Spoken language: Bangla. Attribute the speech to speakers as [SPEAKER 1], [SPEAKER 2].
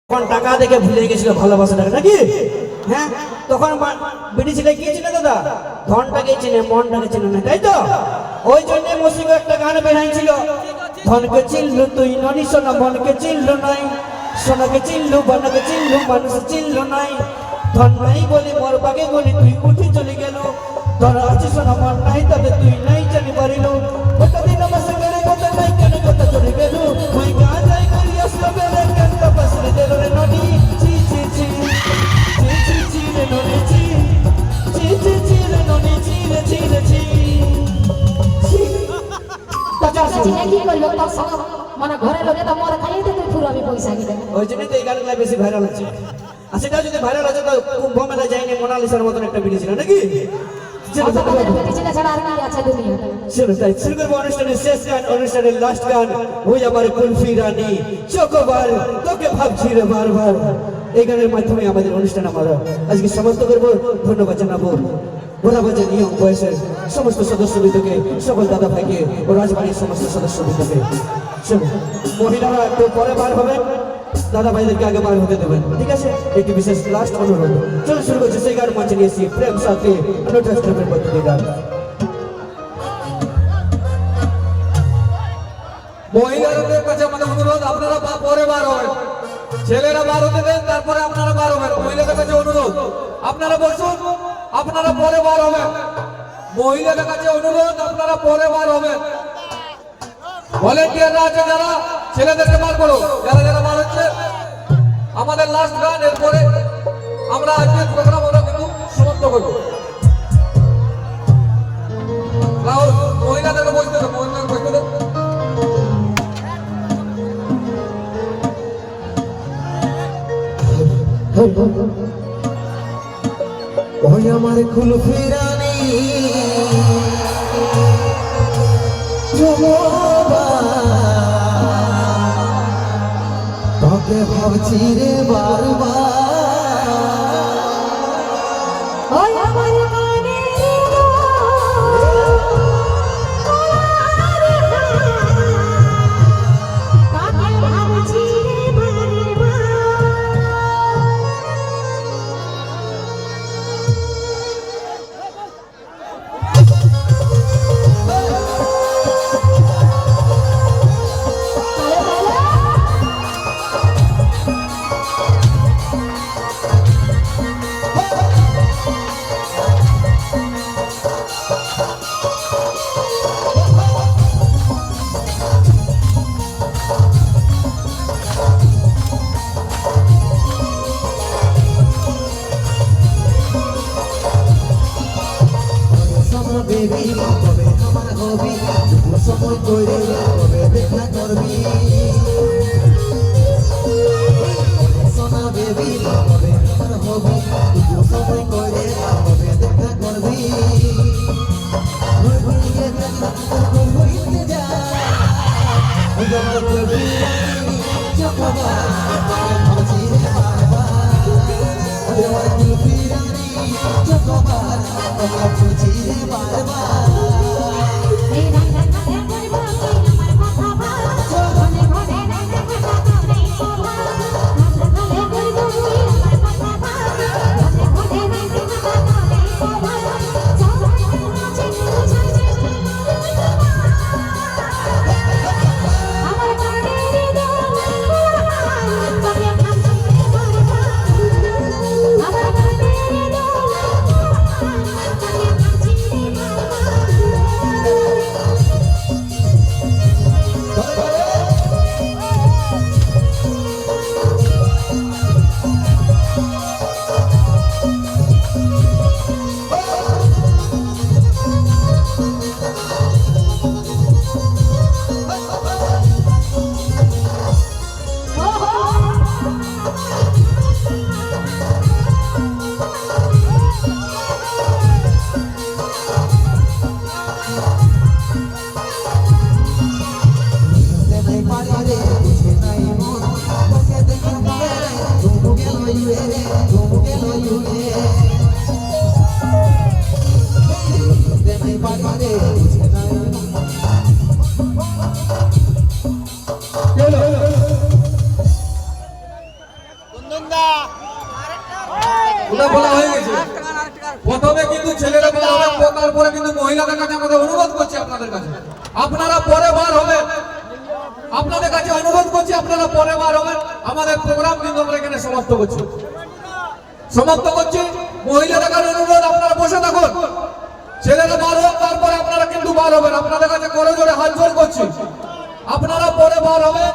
[SPEAKER 1] তখন টাকা দেখে ভুলে গেছিল ভালোবাসাটাকে নাকি? হ্যাঁ, তখন বেটি ছেলে কি ছিল দাদা? ধনটাকে চেনে, মনটাকে চেনে না, তাই তো? ওই জন্য মসিকে একটা গান বেরাইছিল, ধনকে চিনলু তুই ননি সোনা, মনকে চিনলু নাই, সোনাকে চিনলু বনকে চিনলু, মানুষ চিনলু নাই, ধন নাই বলে মোর বাগে গলি তুই উঠে চলে গেল, ধন আছে সোনা মন নাই তবে তুই নাই জানি পারিল, কত দিন আমার সঙ্গে কত নাই কেন কত চলে গেল, ওই গা যাই করি আসলো বেরে কেন তপসরে দেল রে ননি, চি চি চি চি চি চি রে ননি চি চি চি চি রে ননি চি রে চি রে চি।
[SPEAKER 2] কি করলো তোর সঙ্গে মানে ঘরে লোকে তো মরে খাইতে তুই ফুরাবি পয়সা গিলে,
[SPEAKER 1] ওই জন্যই তো এই গানগুলো বেশি ভাইরাল হচ্ছে। আর সেটা যদি ভাইরাল হচ্ছে তো কুম্ভ মেলা যায়নি মোনালিসার মতন একটা ভিডিও ছিল নাকি? শুরু করবো অনুষ্ঠানের শেষ গান, অনুষ্ঠানের লাস্ট গান, ওই আমার কুলফি রানী চকোবার তোকে ভাবছি রে বারবার। এই গানের মাধ্যমে আমাদের অনুষ্ঠান আমরা আজকে সমাপ্ত করবো। ধন্যবাদ জানাবো ভোলাবাজার নিয়ম বয়সের সমস্ত সদস্যবৃন্দকে, সকল দাদা ভাইকে ও রাজবাড়ির সমস্ত সদস্যবৃন্দকে। মহিলারা একটু পরে বার হবেন, দাদা ভাইদেরকে আগে বার হতে দেবেন, ঠিক আছে? একটি বিশেষ লাস্ট অনুরোধ। চলো শুরু করছি সেই গান মঞ্চে নিয়েছি প্রেম সাথে অনুষ্ঠের পদ্ধতি গান।
[SPEAKER 3] মহিলাদের কাছে আমাদের অনুরোধ, আপনারা পরে বার হবেন, ছেলেরা বার হতে দেন, তারপরে আপনারা বার হবেন। মহিলাদের কাছে অনুরোধ, আপনারা বসুন, আপনারা পরে বার হবেন। মহিলাদের কাছে অনুরোধ, আপনারা পরে বার হবেন। ভলেন্টিয়াররা আছে যারা, ছেলেদেরকে বার করো, যারা যারা বার হচ্ছে। আমাদের লাস্ট গান, এরপরে আমরা আজকের প্রোগ্রাম আমরা কিন্তু সমাপ্ত করবো। রাহুল, মহিলাদেরকে বসতে দেবো, মহিলাদেরকে বসতে দেবো।
[SPEAKER 4] ওই আমার কুলফি রানী তোকে ভাবছি রে বারবার। বেবি তবে আমার হবি, সময় করে তবে দেখা করবি, সোনা বেবি তবে আমার হবি, সময় করে তবে দেখা করবি,
[SPEAKER 3] ওটা বলা হয়ে গেছে। প্রথমে কিন্তু ছেলেরা বার হবে, তারপরে কিন্তু মহিলাদের কাছে আমাদের অনুরোধ করছি আপনাদের কাছে, আপনারা পরে বার হবেন। আপনাদের কাছে অনুরোধ করছি, আপনারা পরে বার হবেন। আমাদের প্রোগ্রাম কিন্তু আমরা এখানে সমাপ্ত করছি। মহিলাদের কাছে অনুরোধ, আপনারা বসে থাকুন। ছেলেরা বার হোক, তারপরে আপনারা কিন্তু বার হবেন। আপনাদের কাছে করজোড়ে হাত জোড় করছি, আপনারা পরে বার হবেন।